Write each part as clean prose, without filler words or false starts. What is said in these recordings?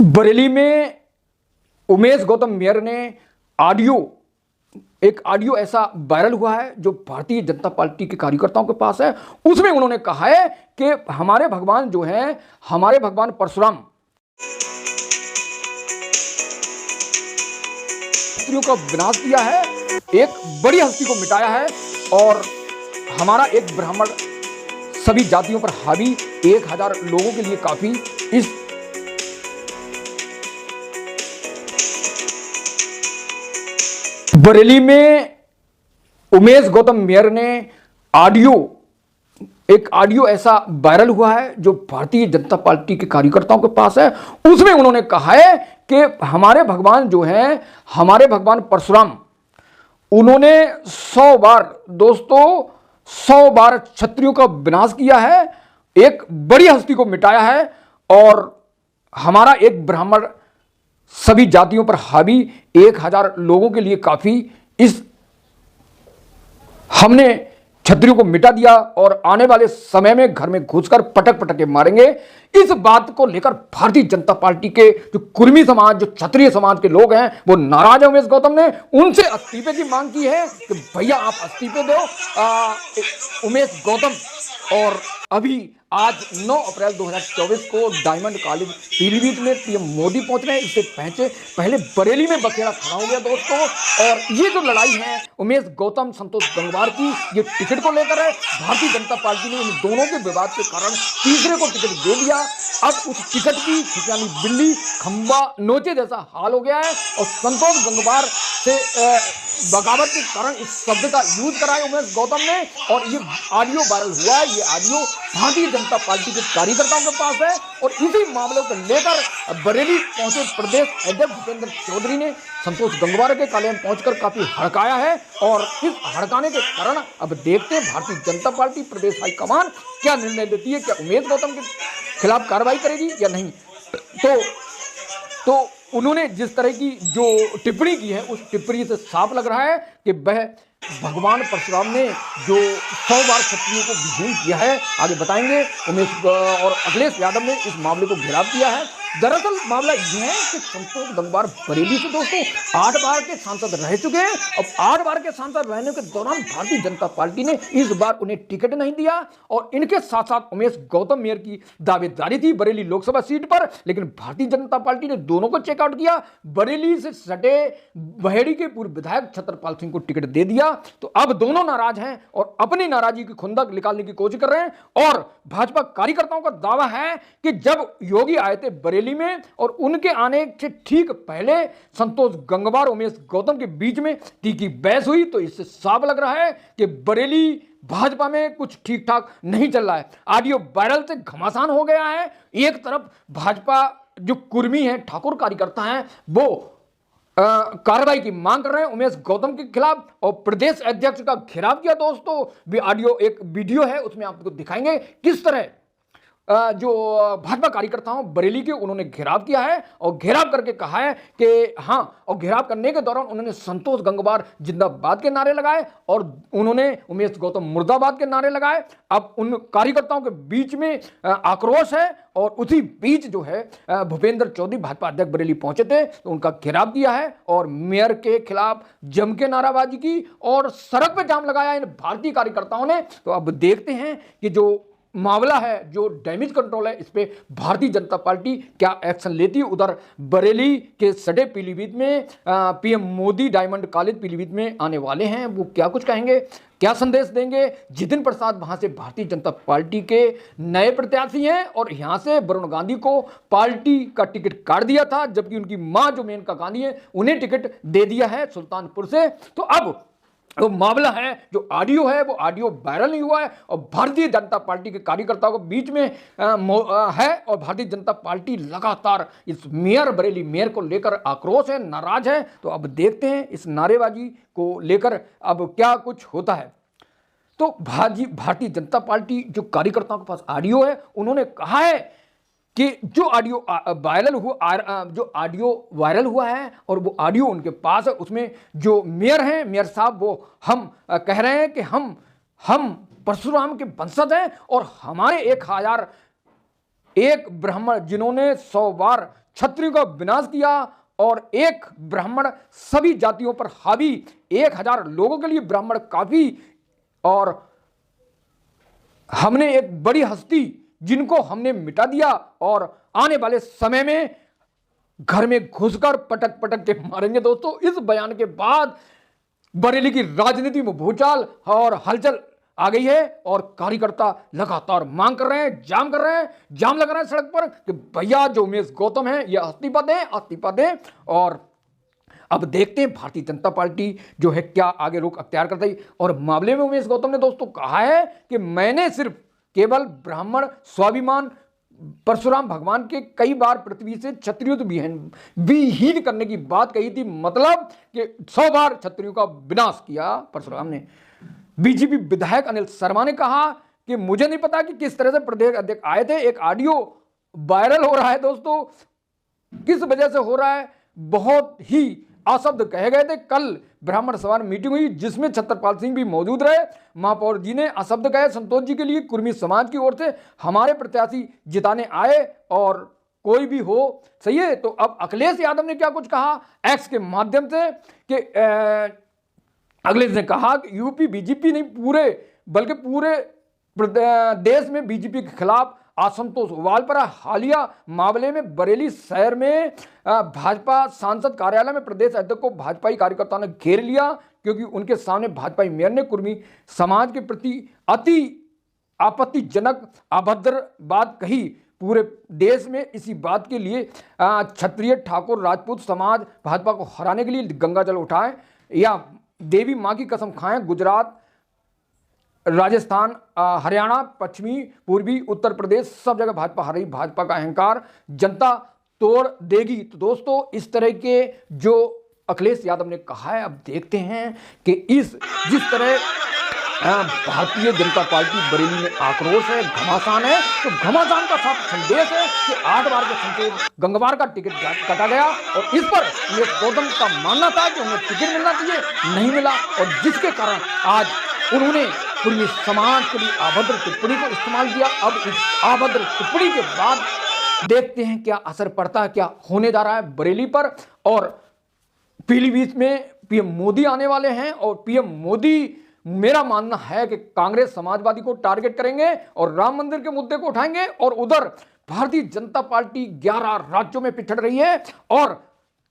बरेली में उमेश गौतम मेयर ने एक ऑडियो ऐसा वायरल हुआ है जो भारतीय जनता पार्टी के कार्यकर्ताओं के पास है। उसमें उन्होंने कहा है कि हमारे भगवान जो हैं, हमारे भगवान परशुराम शत्रुओं का विनाश किया है, एक बड़ी हस्ती को मिटाया है और हमारा एक ब्राह्मण सभी जातियों पर हावी 1000 लोगों के लिए काफी। इस बरेली में उमेश गौतम मेयर ने एक ऑडियो ऐसा वायरल हुआ है जो भारतीय जनता पार्टी के कार्यकर्ताओं के पास है। उसमें उन्होंने कहा है कि हमारे भगवान जो हैं, हमारे भगवान परशुराम, उन्होंने 100 बार क्षत्रियों का विनाश किया है, एक बड़ी हस्ती को मिटाया है और हमारा एक ब्राह्मण सभी जातियों पर हावी 1000 लोगों के लिए काफी। इस हमने क्षत्रियों को मिटा दिया और आने वाले समय में घर में घुसकर पटक के मारेंगे। इस बात को लेकर भारतीय जनता पार्टी के जो कुर्मी समाज, जो क्षत्रिय समाज के लोग हैं, वो नाराज है। उमेश गौतम ने उनसे इस्तीफे की मांग की है कि भैया आप इस्तीफे दो उमेश गौतम। और अभी आज 9 अप्रैल 2024 को डायमंड कॉलेज पीलीभीत में पीएम मोदी पहुंच रहे हैं। इससे पहले बरेली में बखेड़ा खड़ा हो गया दोस्तों। और ये जो लड़ाई है उमेश गौतम संतोष गंगवार की, ये टिकट को लेकर है। भारतीय जनता पार्टी ने इन दोनों के विवाद के कारण तीसरे को टिकट दे दिया। अब उस टिकट की खिसियानी बिल्ली खंबा नोचे जैसा हाल हो गया है और संतोष गंगवार से बगावत के कारण इस शब्द का यूज करा है उमेश गौतम ने। और ये ऑडियो वायरल हुआ है, ये ऑडियो भारतीय जनता पार्टी के कार्यकर्ताओं के पास है। और इसी मामले को लेकर बरेली पहुंचे प्रदेश अध्यक्ष भूपेंद्र चौधरी ने संतोष गंगवार के कार्यालय में पहुंचकर काफी हड़काया है। और इस हड़काने के कारण अब देखते हैं भारतीय जनता पार्टी प्रदेश हाईकमान क्या निर्णय देती है, क्या उमेश गौतम के खिलाफ कार्रवाई करेगी या नहीं। तो उन्होंने जिस तरह की जो टिप्पणी की है, उस टिप्पणी से साफ लग रहा है कि वह भगवान परशुराम ने जो 100 बार क्षत्रियों को विहीन किया है। आगे बताएंगे। उमेश और अखिलेश यादव ने इस मामले को घेराव किया है। दरअसल मामला यह है कि संतोष गंगवार बरेली से दोस्तों 8 बार के सांसद रह चुके हैं। अब 8 बार के सांसद रहने के दौरान भारतीय जनता पार्टी ने इस बार उन्हें टिकट नहीं दिया। और इनके साथ साथ उमेश गौतम मेयर की दावेदारी थी बरेली लोकसभा सीट पर, लेकिन भारतीय जनता पार्टी ने दोनों को चेकआउट किया। बरेली से सटे बहेड़ी के पूर्व विधायक छतरपाल सिंह को टिकट दे दिया। तो अब दोनों नाराज हैं और अपनी नाराजगी की खुंदक निकालने की कोशिश कर रहे हैं। और भाजपा कार्यकर्ताओं का दावा है कि जब योगी आए थे बरेली में और उनके आने से ठीक पहले संतोष गंगवार उमेश गौतम के बीच में तीखी बहस हुई, तो इससे साफ लग रहा है कि बरेली भाजपा में कुछ ठीक ठाक नहीं चल रहा है। ऑडियो वायरल से घमासान हो गया है। एक तरफ भाजपा जो कुर्मी है, ठाकुर कार्यकर्ता हैं, वो कार्रवाई की मांग कर रहे हैं उमेश गौतम के खिलाफ और प्रदेश अध्यक्ष का घेराव किया दोस्तों। भी ऑडियो एक वीडियो है, उसमें आपको दिखाएंगे किस तरह जो भाजपा कार्यकर्ताओं बरेली के उन्होंने घेराव किया है और घेराव करके कहा है कि हाँ, और घेराव करने के दौरान उन्होंने संतोष गंगवार जिंदाबाद के नारे लगाए और उन्होंने उमेश गौतम मुर्दाबाद के नारे लगाए। अब उन कार्यकर्ताओं के बीच में आक्रोश है और उसी बीच जो है भूपेंद्र चौधरी भाजपा अध्यक्ष बरेली पहुंचे थे, तो उनका घेराव किया है और मेयर के खिलाफ जम के नाराबाजी की और सड़क पे जाम लगाया इन भारतीय कार्यकर्ताओं ने। तो अब देखते हैं कि जो मामला है, जो डैमेज कंट्रोल है, इस पे भारतीय जनता पार्टी क्या एक्शन लेती है। उधर बरेली के सटे पीलीभीत में PM Modi diamond college Pilibhit में आने वाले हैं, वो क्या कुछ कहेंगे, क्या संदेश देंगे। जितिन प्रसाद वहां से भारतीय जनता पार्टी के नए प्रत्याशी हैं और यहां से वरुण गांधी को पार्टी का टिकट काट दिया था, जबकि उनकी मां जो मेनका गांधी है उन्हें टिकट दे दिया है सुल्तानपुर से। तो अब वो मामला है, जो ऑडियो है वो ऑडियो वायरल नहीं हुआ है और भारतीय जनता पार्टी के कार्यकर्ताओं के बीच में है। और भारतीय जनता पार्टी लगातार इस बरेली मेयर को लेकर आक्रोश है, नाराज है। तो अब देखते हैं इस नारेबाजी को लेकर अब क्या कुछ होता है। तो भारतीय जनता पार्टी जो कार्यकर्ताओं के पास ऑडियो है, उन्होंने कहा है कि जो ऑडियो वायरल हुआ है और वो ऑडियो उनके पास है, उसमें जो मेयर हैं, मेयर साहब, वो हम कह रहे हैं कि हम परशुराम के वंशज हैं और हमारे 1000 एक ब्राह्मण जिन्होंने 100 बार क्षत्रियों का विनाश किया और एक ब्राह्मण सभी जातियों पर हावी, 1000 लोगों के लिए ब्राह्मण काफी। और हमने एक बड़ी हस्ती जिनको हमने मिटा दिया और आने वाले समय में घर में घुसकर पटक पटक के मारेंगे। दोस्तों, इस बयान के बाद बरेली की राजनीति में भूचाल और हलचल आ गई है और कार्यकर्ता लगातार मांग कर रहे हैं, जाम कर रहे हैं, जाम लगा रहे हैं सड़क पर कि भैया जो उमेश गौतम है ये इस्तीफा दें, इस्तीफा दें। और अब देखते हैं भारतीय जनता पार्टी जो है क्या आगे रुख अख्तियार करता है। और मामले में उमेश गौतम ने दोस्तों कहा है कि मैंने सिर्फ केवल ब्राह्मण स्वाभिमान परशुराम भगवान के कई बार पृथ्वी से क्षत्रियों विहीन करने की बात कही थी, मतलब कि 100 बार क्षत्रियों का विनाश किया परशुराम ने। बीजेपी विधायक अनिल शर्मा ने कहा कि मुझे नहीं पता कि किस तरह से प्रदेश अध्यक्ष आए थे, एक ऑडियो वायरल हो रहा है दोस्तों, किस वजह से हो रहा है, बहुत ही अशब्द कहे गए थे। कल ब्राह्मण सभा मीटिंग हुई जिसमें छत्रपाल सिंह भी मौजूद रहे। महापौर जी ने अशब्द कहे संतोष जी के लिए कुर्मी समाज की ओर से हमारे प्रत्याशी जिताने आए और कोई भी हो, सही है। तो अब अखिलेश यादव ने क्या कुछ कहा एक्स के माध्यम से कि अखिलेश ने कहा कि यूपी बीजेपी नहीं पूरे बल्कि पूरे देश में बीजेपी के खिलाफ असंतोष उबाल पर। हालिया मामले में बरेली शहर में भाजपा सांसद कार्यालय में प्रदेश अध्यक्ष को भाजपाई कार्यकर्ताओं ने घेर लिया क्योंकि उनके सामने भाजपाई मेयर ने कुर्मी समाज के प्रति अति आपत्तिजनक अभद्र बात कही। पूरे देश में इसी बात के लिए क्षत्रिय ठाकुर राजपूत समाज भाजपा को हराने के लिए गंगा जल उठाए या देवी मां की कसम खाएं। गुजरात, राजस्थान, हरियाणा, पश्चिमी, पूर्वी उत्तर प्रदेश सब जगह भाजपा हारी। भाजपा का अहंकार जनता तोड़ देगी। तो दोस्तों, इस तरह के जो अखिलेश यादव ने कहा है, अब देखते हैं कि जिस तरह भारतीय जनता पार्टी बरेली में आक्रोश है, घमासान है, तो घमासान का साफ संदेश है कि 8 बार के संतोष गंगवार का टिकट कटा गया और इस पर उमेश गौतम का मानना था कि उन्हें टिकट मिलना चाहिए, नहीं मिला और जिसके कारण आज उन्होंने कुर्मी समाज के लिए अभद्र टिप्पणी को इस्तेमाल किया। अब इस अभद्र टिप्पणी के बाद देखते हैं क्या असर पड़ता है, क्या होने जा रहा है बरेली पर। और पीलीभीत में पीएम मोदी आने वाले हैं और पीएम मोदी मेरा मानना है कि कांग्रेस समाजवादी को टारगेट करेंगे और राम मंदिर के मुद्दे को उठाएंगे। और उधर भारतीय जनता पार्टी 11 राज्यों में पिछड़ रही है और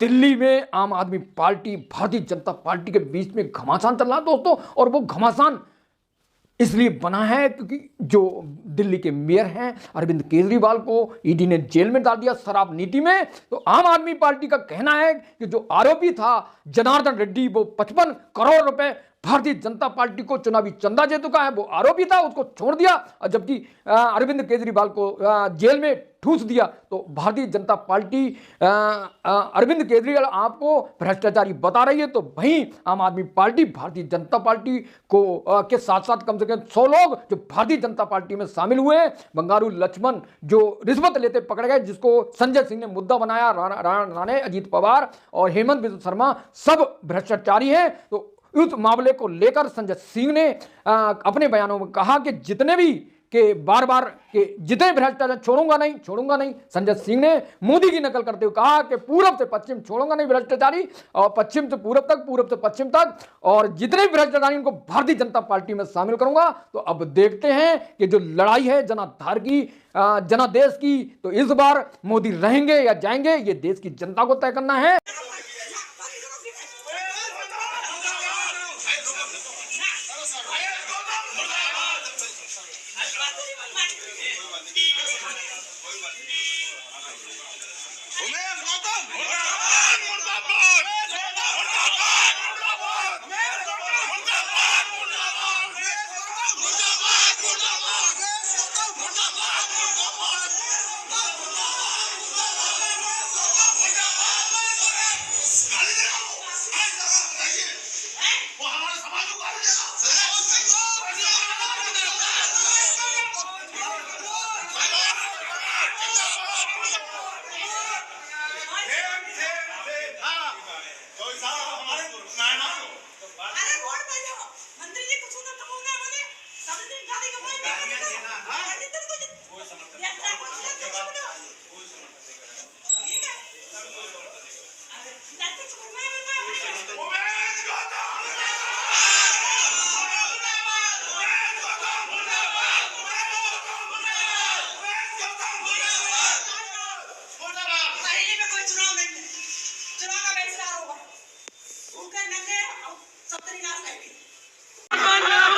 दिल्ली में आम आदमी पार्टी भारतीय जनता पार्टी के बीच में घमासान चल रहा है दोस्तों। और वो घमासान इसलिए बना है क्योंकि जो दिल्ली के मेयर हैं अरविंद केजरीवाल को ईडी ने जेल में डाल दिया शराब नीति में। तो आम आदमी पार्टी का कहना है कि जो आरोपी था जनार्दन रेड्डी, वो 55 करोड़ रुपए भारतीय जनता पार्टी को चुनावी चंदा दे चुका है, वो आरोपी था, उसको छोड़ दिया। और जबकि अरविंद केजरीवाल को जेल में ठूस दिया। तो भारतीय जनता पार्टी अरविंद केजरीवाल आपको भ्रष्टाचारी बता रही है, तो वहीं आम आदमी पार्टी भारतीय जनता पार्टी को के साथ साथ कम से कम 100 लोग जो भारतीय जनता पार्टी में शामिल हुए हैं। बंगारू लक्ष्मण जो रिश्वत लेते पकड़े गए, जिसको संजय सिंह ने मुद्दा बनाया, राणे, अजीत पवार और हेमंत बिस्वा शर्मा सब भ्रष्टाचारी हैं। तो उस मामले को लेकर संजय सिंह ने अपने बयानों में कहा कि जितने भी के बार बार के जितने भ्रष्टाचार छोड़ूंगा नहीं। संजय सिंह ने मोदी की नकल करते हुए कहा कि पूरब से पश्चिम छोड़ूंगा नहीं भ्रष्टाचारी, और पश्चिम से पूरब तक, पूरब से पश्चिम तक, और जितने भी भ्रष्टाचारी उनको भारतीय जनता पार्टी में शामिल करूंगा। तो अब देखते हैं कि जो लड़ाई है जनाधार की, जनादेश की, तो इस बार मोदी रहेंगे या जाएंगे, ये देश की जनता को तय करना है। भूखे नंगे और सत्तरी नाश करेंगे।